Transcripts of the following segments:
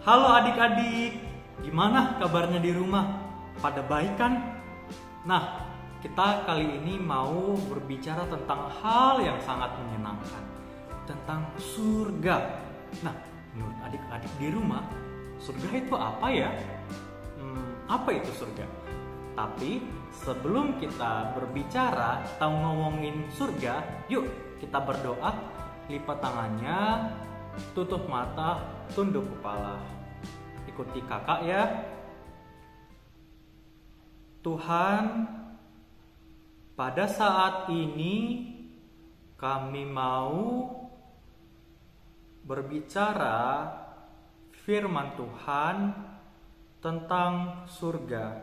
Halo adik-adik, gimana kabarnya di rumah? Pada baik kan? Nah, kita kali ini mau berbicara tentang hal yang sangat menyenangkan, tentang surga. Nah, menurut adik-adik di rumah, surga itu apa ya? Apa itu surga? Tapi sebelum kita berbicara atau ngomongin surga, yuk kita berdoa, lipat tangannya, tutup mata, tunduk kepala. Ikuti kakak ya. Tuhan, pada saat ini kami mau berbicara firman Tuhan tentang surga.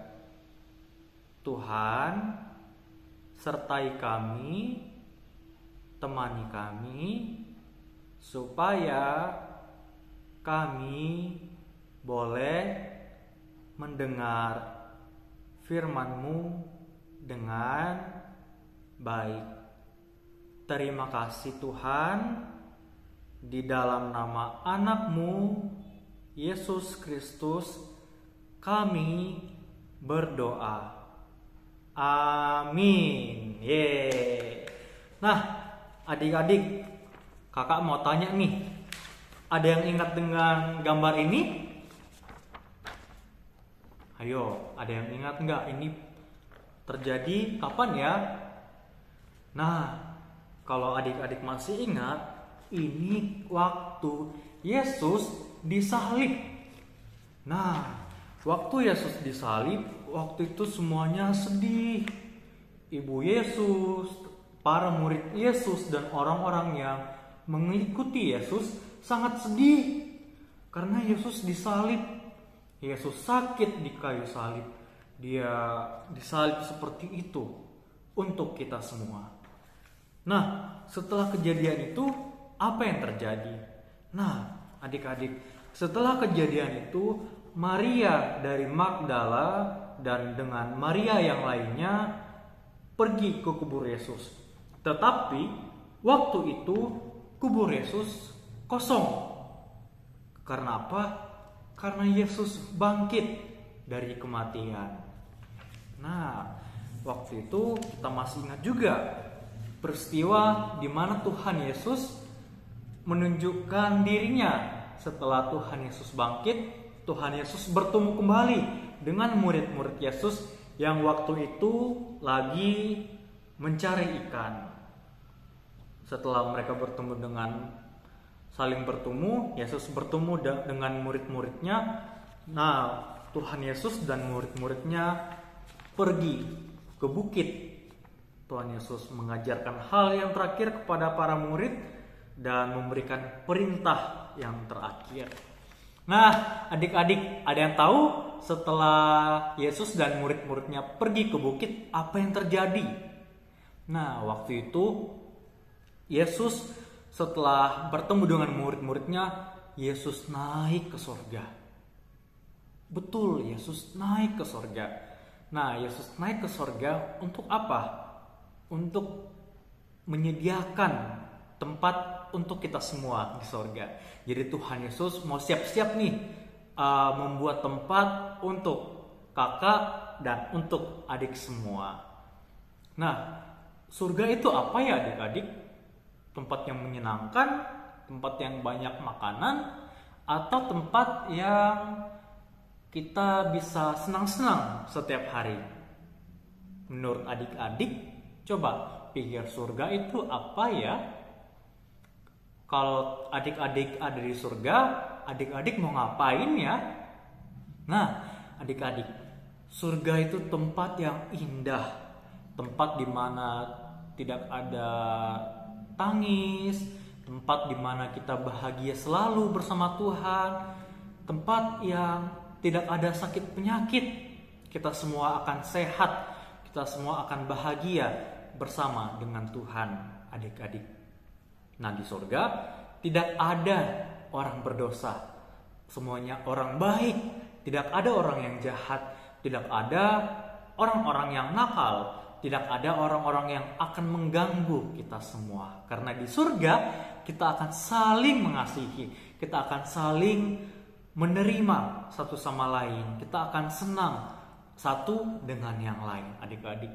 Tuhan, sertai kami, temani kami, supaya kami boleh mendengar firman-Mu dengan baik. Terima kasih Tuhan, di dalam nama anak-Mu, Yesus Kristus, kami berdoa. Amin. Yeay. Nah, adik-adik, kakak mau tanya nih, ada yang ingat dengan gambar ini? Ayo, ada yang ingat nggak ini terjadi kapan ya? Nah, kalau adik-adik masih ingat, ini waktu Yesus disalib. Nah, waktu Yesus disalib, waktu itu semuanya sedih. Ibu Yesus, para murid Yesus, dan orang-orang yang mengikuti Yesus sangat sedih karena Yesus disalib. Yesus sakit di kayu salib. Dia disalib seperti itu untuk kita semua. Nah, setelah kejadian itu, apa yang terjadi? Nah, adik-adik, setelah kejadian itu, Maria dari Magdala dan dengan Maria yang lainnya pergi ke kubur Yesus. Tetapi waktu itu kubur Yesus kosong. Karena apa? Karena Yesus bangkit dari kematian. Nah, waktu itu kita masih ingat juga peristiwa di mana Tuhan Yesus menunjukkan dirinya. Setelah Tuhan Yesus bangkit, Tuhan Yesus bertemu kembali dengan murid-murid Yesus yang waktu itu lagi mencari ikan. Setelah mereka bertemu dengan saling bertemu, Yesus bertemu dengan murid-muridnya. Nah, Tuhan Yesus dan murid-muridnya pergi ke bukit. Tuhan Yesus mengajarkan hal yang terakhir kepada para murid dan memberikan perintah yang terakhir. Nah, adik-adik, ada yang tahu setelah Yesus dan murid-muridnya pergi ke bukit, apa yang terjadi? Nah, waktu itu Yesus setelah bertemu dengan murid-muridnya, Yesus naik ke surga. Betul, Yesus naik ke surga. Nah, Yesus naik ke surga untuk apa? Untuk menyediakan tempat untuk kita semua di surga. Jadi Tuhan Yesus mau siap-siap nih membuat tempat untuk kakak dan untuk adik semua. Nah, surga itu apa ya adik-adik? Tempat yang menyenangkan, tempat yang banyak makanan, atau tempat yang kita bisa senang-senang setiap hari? Menurut adik-adik, coba pikir surga itu apa ya? Kalau adik-adik ada di surga, adik-adik mau ngapain ya? Nah, adik-adik, surga itu tempat yang indah, tempat di mana tidak ada tangis, tempat di mana kita bahagia selalu bersama Tuhan, tempat yang tidak ada sakit penyakit. Kita semua akan sehat, kita semua akan bahagia bersama dengan Tuhan, adik-adik. Nah, di surga tidak ada orang berdosa, semuanya orang baik, tidak ada orang yang jahat, tidak ada orang-orang yang nakal, tidak ada orang-orang yang akan mengganggu kita semua. Karena di surga kita akan saling mengasihi, kita akan saling menerima satu sama lain. Kita akan senang satu dengan yang lain, adik-adik.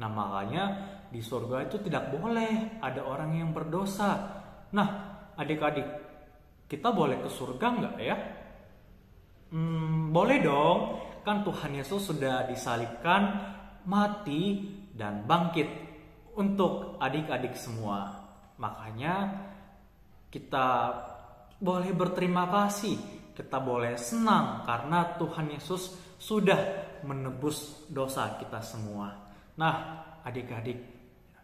Nah, makanya di surga itu tidak boleh ada orang yang berdosa. Nah, adik-adik, kita boleh ke surga nggak ya? Boleh dong. Kan Tuhan Yesus sudah disalibkan, mati, dan bangkit untuk adik-adik semua. Makanya kita boleh berterima kasih, kita boleh senang karena Tuhan Yesus sudah menebus dosa kita semua. Nah, adik-adik,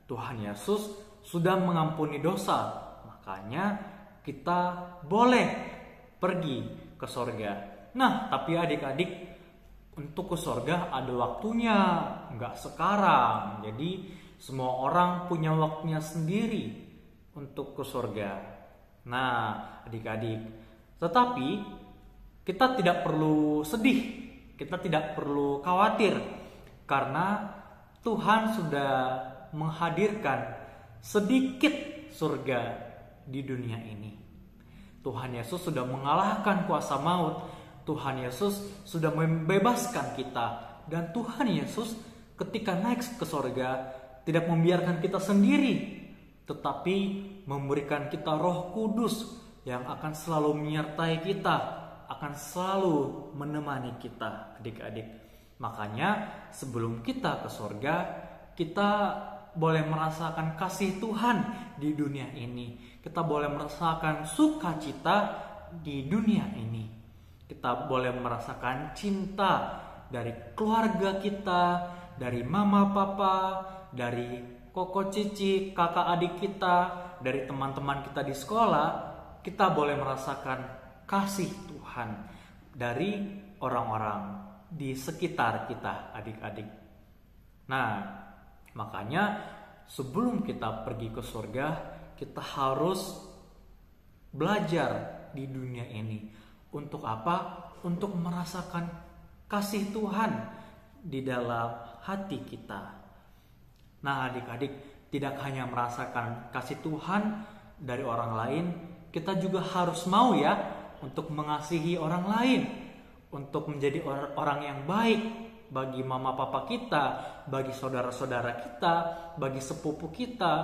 Tuhan Yesus sudah mengampuni dosa. Makanya kita boleh pergi ke surga. Nah, tapi adik-adik, untuk ke surga ada waktunya, nggak sekarang. Jadi semua orang punya waktunya sendiri untuk ke surga. Nah, adik-adik, tetapi kita tidak perlu sedih, kita tidak perlu khawatir, karena Tuhan sudah menghadirkan sedikit surga di dunia ini. Tuhan Yesus sudah mengalahkan kuasa maut. Tuhan Yesus sudah membebaskan kita. Dan Tuhan Yesus ketika naik ke surga tidak membiarkan kita sendiri, tetapi memberikan kita Roh Kudus yang akan selalu menyertai kita, akan selalu menemani kita, adik-adik. Makanya sebelum kita ke surga, kita boleh merasakan kasih Tuhan di dunia ini. Kita boleh merasakan sukacita di dunia ini. Kita boleh merasakan cinta dari keluarga kita, dari mama papa, dari koko cici, kakak adik kita, dari teman-teman kita di sekolah. Kita boleh merasakan kasih Tuhan dari orang-orang di sekitar kita, adik-adik. Nah, makanya sebelum kita pergi ke surga, kita harus belajar di dunia ini. Untuk apa? Untuk merasakan kasih Tuhan di dalam hati kita. Nah, adik-adik, tidak hanya merasakan kasih Tuhan dari orang lain, kita juga harus mau ya untuk mengasihi orang lain, untuk menjadi orang yang baik bagi mama papa kita, bagi saudara-saudara kita, bagi sepupu kita,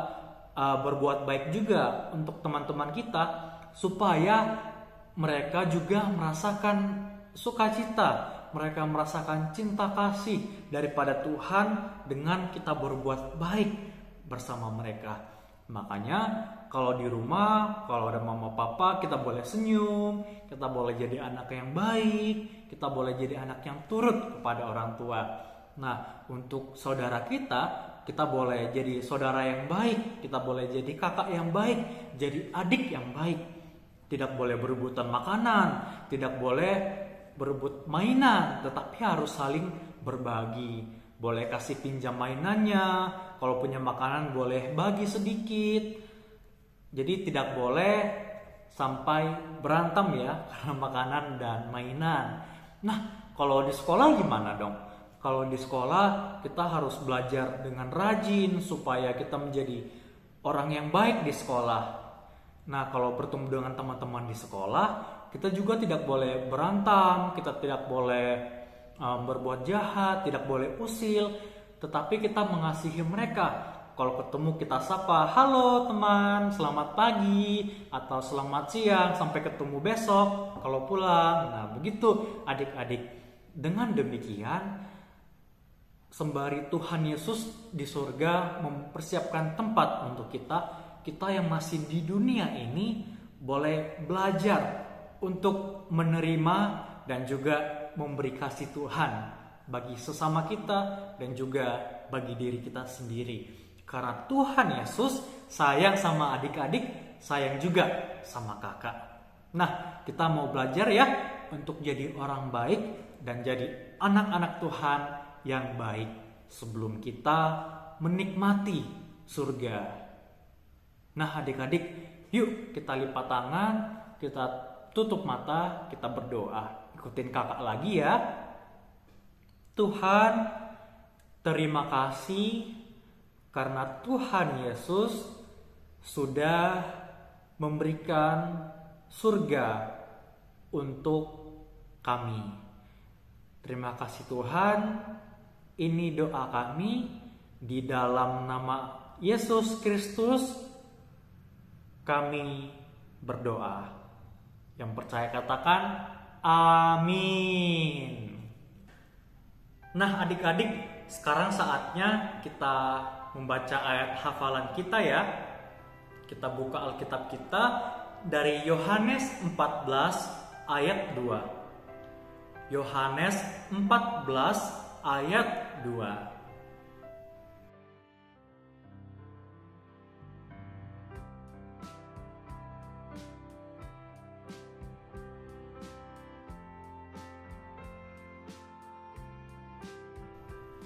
berbuat baik juga untuk teman-teman kita, supaya mereka juga merasakan sukacita, mereka merasakan cinta kasih daripada Tuhan dengan kita berbuat baik bersama mereka. Makanya kalau di rumah, kalau ada mama papa, kita boleh senyum, kita boleh jadi anak yang baik, kita boleh jadi anak yang turut kepada orang tua. Nah, untuk saudara kita boleh jadi saudara yang baik, kita boleh jadi kakak yang baik, jadi adik yang baik. Tidak boleh berebutan makanan, tidak boleh berebut mainan, tetapi harus saling berbagi. Boleh kasih pinjam mainannya, kalau punya makanan boleh bagi sedikit. Jadi tidak boleh sampai berantem ya karena makanan dan mainan. Nah, kalau di sekolah gimana dong? Kalau di sekolah kita harus belajar dengan rajin supaya kita menjadi orang yang baik di sekolah. Nah, kalau bertemu dengan teman-teman di sekolah, kita juga tidak boleh berantem, kita tidak boleh berbuat jahat, tidak boleh usil, tetapi kita mengasihi mereka. Kalau ketemu kita sapa, halo teman, selamat pagi, atau selamat siang, sampai ketemu besok kalau pulang. Nah, begitu adik-adik. Dengan demikian, sembari Tuhan Yesus di surga mempersiapkan tempat untuk kita yang masih di dunia ini boleh belajar untuk menerima dan juga memberi kasih Tuhan bagi sesama kita dan juga bagi diri kita sendiri. Karena Tuhan Yesus sayang sama adik-adik, sayang juga sama kakak. Nah, kita mau belajar ya untuk jadi orang baik dan jadi anak-anak Tuhan yang baik sebelum kita menikmati surga. Nah, adik-adik, yuk kita lipat tangan, kita tutup mata, kita berdoa. Ikutin kakak lagi ya. Tuhan, terima kasih karena Tuhan Yesus sudah memberikan surga untuk kami. Terima kasih Tuhan. Ini doa kami di dalam nama Yesus Kristus. Kami berdoa. Yang percaya katakan amin. Nah adik-adik, sekarang saatnya kita membaca ayat hafalan kita ya. Kita buka Alkitab kita dari Yohanes 14 ayat 2. Yohanes 14 ayat 2.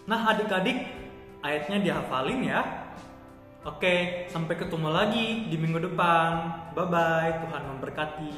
Nah adik-adik, ayatnya dihafalin ya. Oke, sampai ketemu lagi di minggu depan. Bye-bye, Tuhan memberkati.